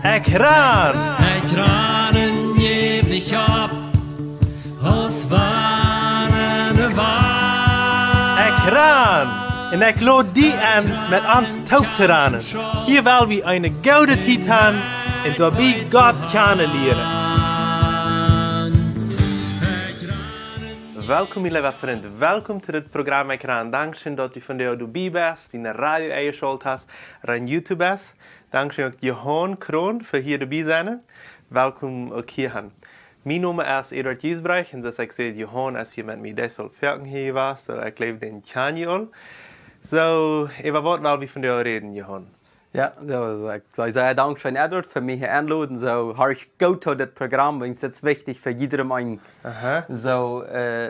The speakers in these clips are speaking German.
Ekran! Ekranen geef dich op, als warende waar. Ekran! En ik lood die aan met ons taubteranen. Hier wil we een gouden titan en daarbij God kennen leren. Welkom, mijn lieve vrienden. Welkom to dit programma Ekran. Dankzij dat u vandaag erbij bent, die naar radio eingeschaltet hast, en YouTube bent. Dankzij ook Johan Kroon voor hier erbij zijn. Welkom ook hierheen. Mijn naam is Eduard Giesbrecht en zoals ik zei, Johan is hier met mij deze werken hier was, so ik leef den Tjanje al. So, über was wollen wir von dir reden, Johan? Ja, ik zou zeggen, dankzij Edward voor mij aanloden. Zo, hartstikke goed tot dit programma, want het is wichtig voor iedereen. Zo,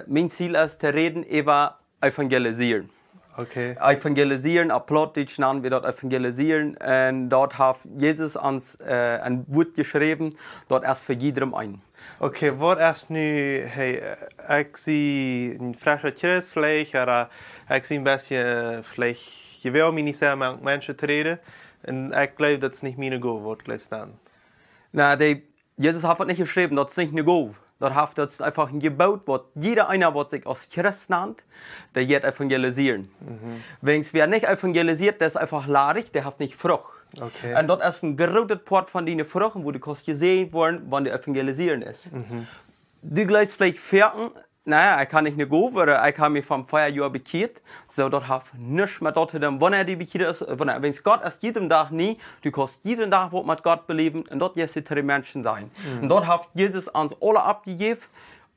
mijn ziel is te reden over evangeliseren. Okay. Evangeliseren, op Plattdeutsch nennen wir das evangeliseren. Und dort hat Jesus uns ein Wort geschrieben, dort ist für iedereen. Okay, wat is nu, hey, ik zie een frische christvlees, oder ik zie een beetje vlees, je wil me niet zeggen met mensen te reden, en ik geloof dat het niet mijn goal wordt, geloof staan. Nou, Jesus hat es nicht geschrieben, das ist nicht eine Gabe. Das ist einfach ein Gebot, was jeder einer, was sich als Christ nennt, der wird evangelisieren. Wenn es wer nicht evangelisiert, der ist einfach laarig, der hat nicht Frucht. Okay. En dat is een grote part van die vruchten, wo die kost gezien worden, wanneer de evangeliseren is. Du gleich vielleicht verken, naja, ik kan niet naar go, weil ik heb me van 5 jaar bekeerd. So, dat heeft niks met dat te doen. Wanneer die bekeerd is, wenn Gott is jeden dag niet, du kost jeden dag wat met God beleven, en dat is het de mensen zijn. En dat heeft Jezus ons alle abgegeven,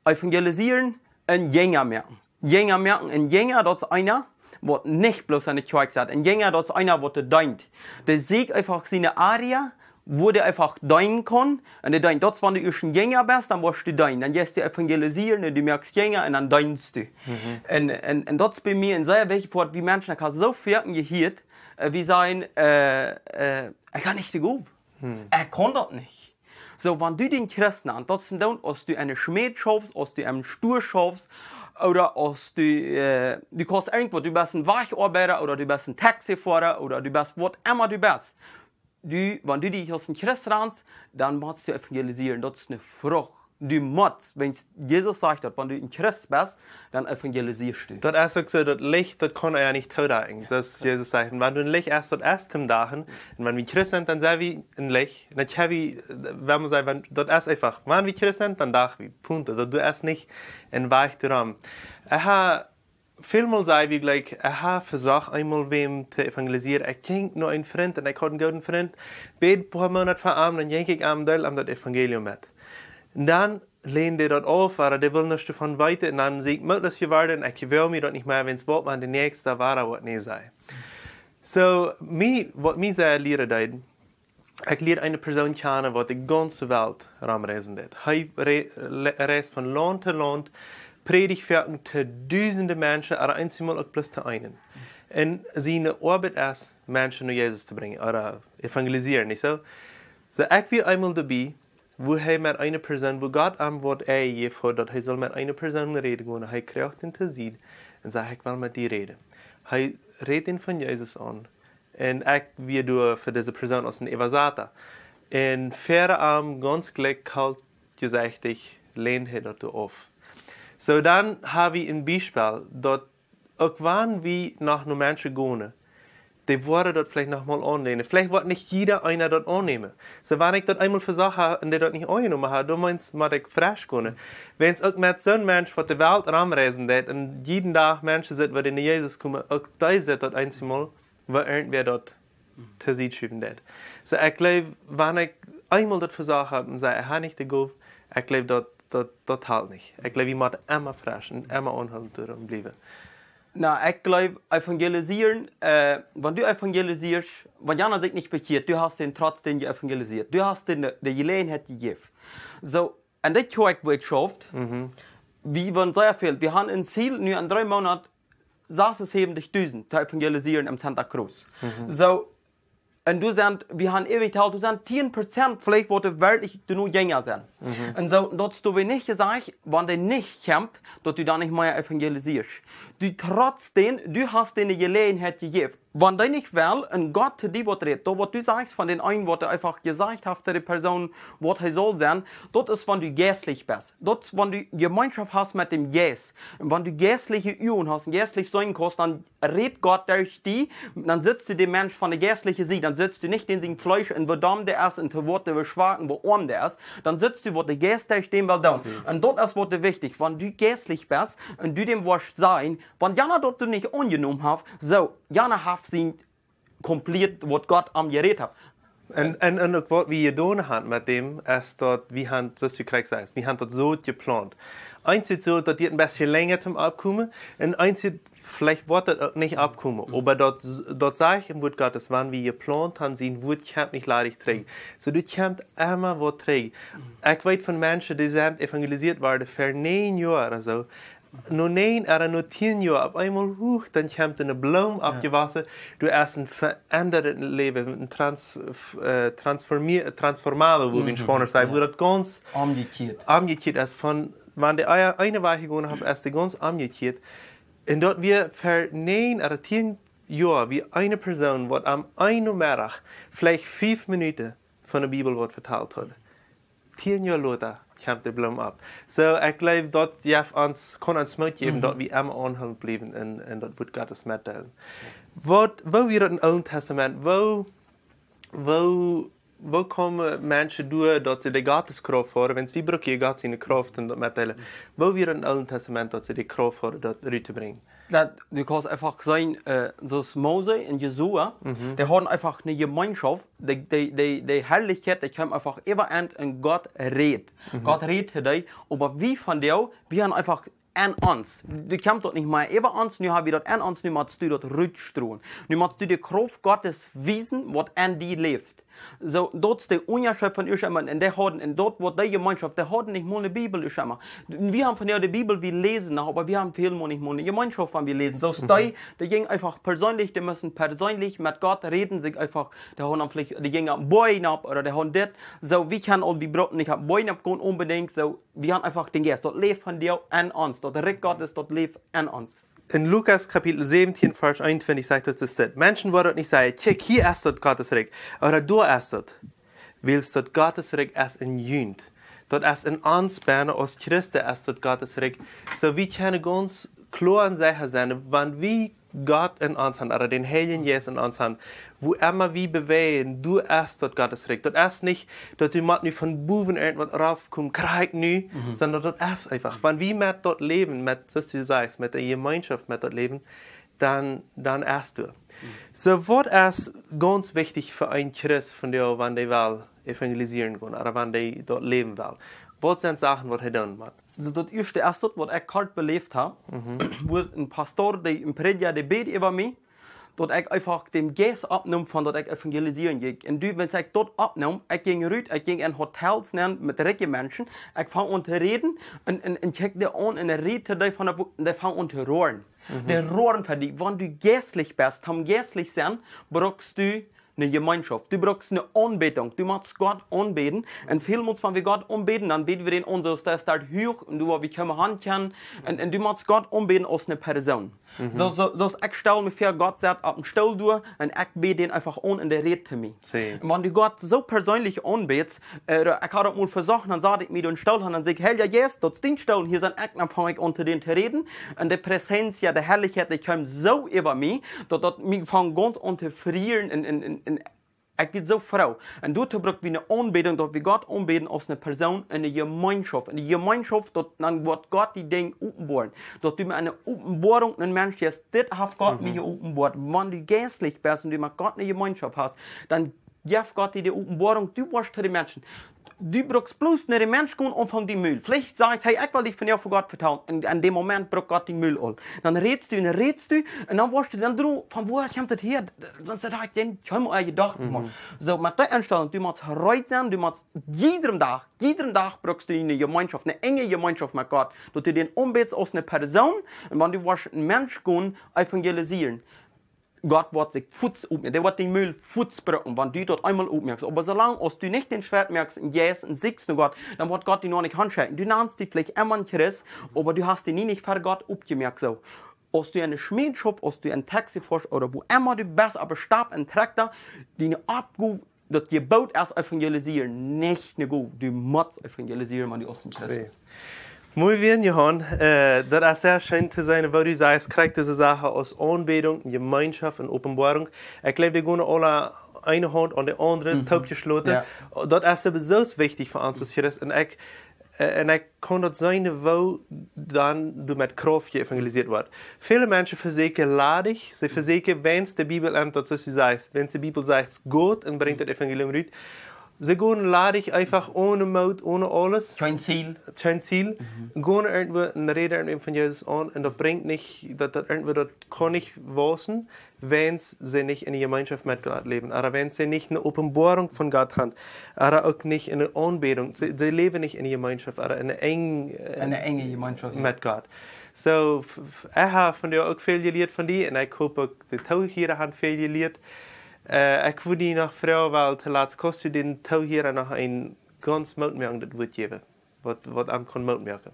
evangeliseren en Jünger merken. Jünger merken, en Jünger, dat is einer, wat nicht bloß an der Kirche sagt. Ein Jünger, das ist einer, der deint. Der sieht einfach seine Area, wo der einfach deinen kann. Und der deint. Das, wenn du ein Jünger bist, dann wirst du deinen. Dann gehst du evangelisieren und du merkst Jünger und dann deinst du. Und das ist bei mir ein sehr wichtig Wort, wie Menschen, ich habe so viel gehört, wie sagen, ich kann nicht gehen. Er kann das nicht. So, wenn du den Christen an, das sind dann, als du einen Schmied schaffst, als du einen Stuhl schaffst, oder als du kannst irgendwo, du bist ein Wacharbeiter oder du bist ein Taxifahrer oder du bist was immer du bist. Wenn du dich als ein Christ rennst, dann musst du evangelisieren. Das ist eine Frucht. Du musst, wenn Jesus sagt, wenn du ein Christ bist, dann evangelisierst du. Das ist auch so, das Licht, das kann er ja nicht taudagen. Das Jesus sagt, wenn du ein Licht erst das erste Dagen, und wenn wir Christ sind, dann sind wir ein Licht. Dann wenn man sagt, das ist einfach, wenn wir Christ sind, dann dachten wir, Punkt. Also du erst nicht ein Weichtraum. Ich habe vielmal sagen wir gleich, ich habe versucht, einmal wem zu evangelisieren. Ich ging nur einen Freund, und ich hatte einen guten Freund, bet ein paar Monate vor Abend, dann ging ich am Teil am das Evangelium mit. Und dann lehnen die das auf, aber die will nicht davon weiter. Und dann sehe ich, möglichst geworden, ich will mir das nicht mehr, wenn es wird, man der Nächste war, was nicht sei. So, was mir sehr lehren, ich lerne eine Person kennen, die die ganze Welt rumreisen wird. Er reist von Land zu Land, predigt für tausende Menschen, aber einmal auch bloß zu einen. Und seine Arbeit ist, Menschen zu Jesus zu bringen, oder evangelisieren, nicht so? So, ich will einmal dabei, wo er mit einer Person, wo Gott am Wort gegeben hat, er soll mit einer Person reden gehen, er kriegt ihn zu sehen und sagt, ich will mit dir reden. Er redet ihn von Jesus an. Und ich will für diese Person aus dem Evasata. Und für am ganz gleich kalt gesagt, ich lehne das auf. So dann habe ich ein Beispiel, dass auch wenn wir nach einem Menschen gehen, die wollen das vielleicht nochmal annehmen. Vielleicht wird nicht jeder einer das annehmen. So, wenn ich das einmal versucht habe und der das nicht angenommen hat, dann muss ich frisch gehen. Wenn es auch mit so einem Menschen, der die Welt rumreisen wird und jeden Tag Menschen sind, die in Jesus kommen, auch die sind das einmal, wo irgendwer dort zu sich schieben wird. So, ich glaube, wenn ich einmal das versucht habe und sage, ich habe nicht die Gabe, ich glaube, das halt nicht. Ich glaube, ich muss immer frisch und immer anhalten bleiben. Nou, ik geloof evangelisieren, wenn du evangelisierst, wenn Jana sich nicht bekehrt, du hast den trotzdem evangelisiert. Du hast den die Gelegenheit gegeben. So, und das Projekt, wo ich schafft, wie waren sehr viel. Wir haben ein Ziel, nur in 3 Monaten 76.000 zu evangelisieren im Santa Cruz. So, und du sagst, wir haben ewig halt, du sagst 10% vielleicht wollte wirklich nur jünger sein. Und so, dass du nicht gesagt, wenn der nicht kommt, dass du dann nicht mehr evangelisierst. du trotzdem, du hast dir eine Gelegenheit gegeben. Wenn du nicht will, ein Gott die wird redet, da was du sagst von den einen, was er einfach gesagt hat, der Person, was er soll sein, das ist, wenn du geistlich bist. Das ist, wenn du Gemeinschaft hast mit dem Geist. Und wenn du geistliche Übungen hast, geistlich sein kannst, dann redet Gott durch die, dann sitzt du dem Mensch von der geistlichen Sicht, dann sitzt du nicht in seinem Fleisch, in wo dumm der ist, in wo der schwach, in wo arm der ist, dann sitzt du, wo der Geist durch dem will down. Und das ist, was wichtig, wenn du geistlich bist und du dem wirst sein, wenn Jana dort du nicht angenommen hast, so, Jana hat sie komplett, was Gott am Gerät hat. En wat we gedaan hebben met hem, is dat we hebben, zoals je krijgt zei, we hebben dat zo gepland. Eins ist so, dass die ein bisschen länger zum Abkommen, und eins ist, vielleicht wird das auch nicht abkommen, aber dort sage ich im Wort Gottes, wenn wir geplant haben, sein Wort kommt nicht leidig trägen. So, du kommt immer was trägen. Ich weiß von Menschen, die sind evangelisiert worden für 9 Jahre oder so. Nur 9 oder nur 10 Jahre, auf einmal hoch, dann kommt eine Blume abgewaschen, du hast ein verändertes Leben, ein transformable, wo wir in Spanisch sagen, wo das ganz umgekehrt ist. Von, wenn die eine Woche gegangen haben, ist die ganz umgekehrt. Und dort wir für 9 oder 10 Jahre, wie eine Person, die am einen Mittag vielleicht 5 Minuten von der Bibelwort verteilt hat. 10 Jahre später kommt die Blume ab. So, ich glaube, dort kann uns mitgeben, dass wir immer anhalten bleiben und dort wird Gottes mitteilen. Wo wir im Alten Testament, wo kommen Menschen durch, dass sie die Gotteskraft haben, wenn sie brauchen Gott seine Kraft und das mitteilen. Wo wir im Alten Testament, dass sie die Kraft haben, das rüberzubringen. Du kannst einfach sagen, so Mose und Jesua, die haben einfach eine Gemeinschaft, die Herrlichkeit, die kommt einfach immer an und Gott redet. Gott redet dich, aber wie von dir, wir haben einfach an uns. Du kommst dort nicht mehr über uns, nu haben wir dort an uns, nu musst du dort rutschen. Nu musst du die Kraft Gottes wissen, was an dir lebt. So, dort ist der Unterschied von uns immer, und dort, wo die Gemeinschaft, die hat nicht mal eine Bibel, immer. Wir haben von der Bibel, wir lesen, aber wir haben viel nicht mal eine Gemeinschaft, wenn wir lesen. So, die gehen einfach persönlich, die müssen persönlich mit Gott reden, sich einfach, die haben vielleicht, die gehen am Bein ab, oder die haben das. So, wir können auch, wir brauchen nicht am Bein abgehen, unbedingt, so, wir haben einfach den Geist, dort lebt von dir an uns, dort redet Gottes, dort lebt an uns. In Lukas Kapitel 17, Vers 21 sagt das das. Menschen wollen nicht sagen, check, hier ist das Gottes Reich, oder du ist das. Willst das Gottes Reich erst in Jünd. Dort ist in uns, Berner, aus Christen ist das Gottes Reich. So wir können ganz klar und sicher sein, wenn wir Gott in uns haben, oder den Heiligen Jesus in uns haben, wo immer wir bewegen, du erst dort Gottes Recht. Das ist nicht, dass du nicht von Buben irgendwas raufkommst, krieg nicht, sondern das ist einfach. Wenn wir mit dort leben, mit, so du sagst, mit der Gemeinschaft mit dort leben, dann erst du. So, was ist ganz wichtig für ein Christ von dir, wenn die will evangelisieren gehen, oder wenn die dort leben will? Was sind Sachen, was er tun muss? So, das erste ist das, was ich kalt belebt habe, wo ein Pastor, der im Prediger, der betet über mich, dass ich einfach den Geist abnehme, von dass ich evangelisieren gehe. Und wenn ich dort abnehme, ich gehe raus, ich gehe in Hotels mit reichen Menschen, ich fange an zu reden, und ich check die an, und rede die von der Wut, und ich fange an zu rohren. Die rohren für dich. Wenn du geistlich bist, geistlich sein, brauchst du eine Gemeinschaft. Du brauchst eine Anbetung. Du musst Gott anbeten. Und vielmals, wenn wir Gott anbeten, dann beten wir den an, so der steht hoch und du, wie können Hand kennen. Und du musst Gott anbeten als eine Person. So ich stelle mir vor, Gott sagt auf den Stuhl durch und ich bete den einfach an und der redet zu mir. Und wenn du Gott so persönlich anbetest, ich habe das mal versucht, dann sage ich mir den Stuhl und dann sage ich, hey, ja, yes, das ist den Stuhl, hier sind ich, dann fange ich unter den zu reden. Und die Präsenz, ja, die Herrlichkeit, die kommt so über mich, dass mich fange ganz an zu frieren. Ich bin so froh. Und dort braucht wir eine Anbetung, dass wir Gott anbeten als eine Person, eine Gemeinschaft. In der Gemeinschaft, dann wird Gott die Dinge offenbaren. Dass du mir eine Offenbarung, ein Mensch ist, das hat Gott mir offenbart. Wenn du geistlich bist und du mit Gott eine Gemeinschaft hast, dann gibt Gott dir die Offenbarung, du wirst zu den Menschen. Du brauchst bloß nach dem Menschen gehen und von dem Müll. Vielleicht sagst du, hey, ich will dich von dir von Gott vertrauen. Und an dem Moment braucht Gott den Müll an. Dann redest du und dann wirst du dann drüber, von wo kommt das her? Sonst hätte ich den schon mal gedacht. So, mit der Einstellung, du musst heute sein, du musst jeden Tag brauchst du eine Gemeinschaft, eine enge Gemeinschaft mit Gott. Dass du den umbetest als eine Person und wenn du wirst einen Menschen gehen, evangelisieren. Gott wird sich Futz aufmerken, der wird den Müll Futz brücken, wenn du dort einmal aufmerkst. Aber solange du nicht den Schritt merkst, yes, und siehst du Gott, dann wird Gott dich noch nicht handschalten. Du nennst dich vielleicht immer ein Christ, aber du hast dich nie nicht für Gott aufgemerkt. So. als du eine Schmiedschaft, als du ein Taxi fährst oder wo immer du bist, aber stab ein Traktor, die abgeht, dass die Boot erst evangelisieren, nicht ne gut. Du musst evangelisieren, man die Osten. Muy bien, Johann. Das ist sehr schön zu sein, wo du sagst, kriegt diese Sache aus Anbetung, Gemeinschaft und Offenbarung. Ich glaube, wir gehen alle eine Hand an die andere, taub geschlossen. Ja. Das ist so wichtig für uns, und ich kann das sein, wo dann du mit Kraft evangelisiert wird. Viele Menschen versuchen ladig, sie versuchen, wenn es die Bibel ändert, so sie sagt, wenn es die Bibel sagt, Gott und bringt das Evangelium raus, sie gehen ladig einfach ohne Mut, ohne alles. Kein Ziel. Kein Ziel. Gehen irgendwo und reden von Jesus an und das bringt nicht, das kann nicht wachsen, wenn sie nicht in der Gemeinschaft mit Gott leben. Oder wenn sie nicht eine Offenbarung von Gott haben. Oder auch nicht in der Anbetung. Sie leben nicht in der Gemeinschaft, oder in einer enge Gemeinschaft mit Gott. So, ich habe von dir auch viel gelernt von dir und ich hoffe, auch die Tauchhierer haben viel gelernt. Ich würde noch fragen, weil zuletzt kannst du den Tauchhierer noch ein ganz Mutmerken das Wort geben, was am kann Mutmerken.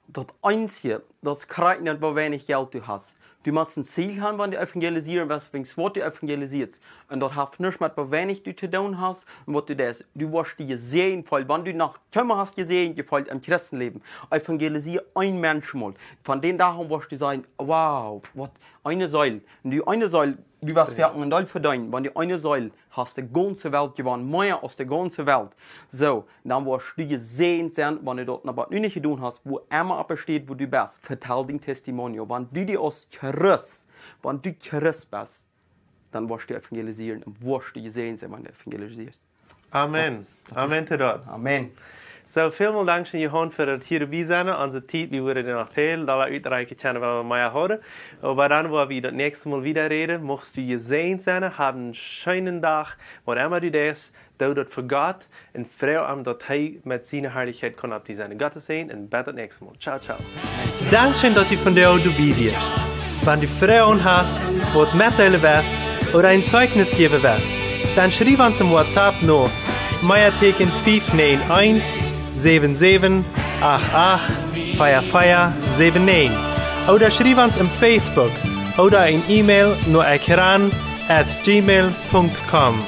Das Einzige, das kriegt nicht, wo wenig Geld du hast. Du musst ein Ziel haben, wenn du evangelisieren willst, was du evangelisierst. Und das hat nichts mit, wo wenig du zu tun hast und was du das. Du wirst dir sehen, weil wenn du nach Kümmern hast gesehen, gefällt im Christenleben. Evangelisier ein Mensch mal. Von den Tagen wirst du sagen, wow, was eine Säule. Und die eine Säule, du wirst fertig und all verdienen. Wenn die eine Säule hast, die ganze Welt gewonnen, mehr als die ganze Welt. So, dann wirst du gesehen sein, wenn du dort noch was nicht getan hast, wo immer besteht, wo du bist. Vertell dein Testimonial. Wenn du dich als Christ, wenn du Christ bist, dann wirst du evangelisieren und wirst du gesehen sein, wenn du evangelisierst. Amen. Amen zu Gott. Amen. So, vielen Dank, Johann, für das hier dabei sein. Unsere Zeit, wir würden noch viel, da uitreichen können, was wir mehr haben. Aber dann, wo wir das nächste Mal wieder reden, möchtest du gesehen sein, haben einen schönen Tag, wo immer du das, du das für Gott, und freu am, dass er mit seiner Herrlichkeit kann ab die seine Gottes sehen, und bis das nächste Mal. Ciao, ciao. Dankeschön, dass du von dir auch dabei bist. Wenn du Fragen hast, was mitteilen willst, oder ein Zeugnis geben willst, dann schreib uns im WhatsApp noch, Meierteken 591 77 88 4479 oder schreib uns im Facebook oder ein E-Mail nur ekran@gmail.com.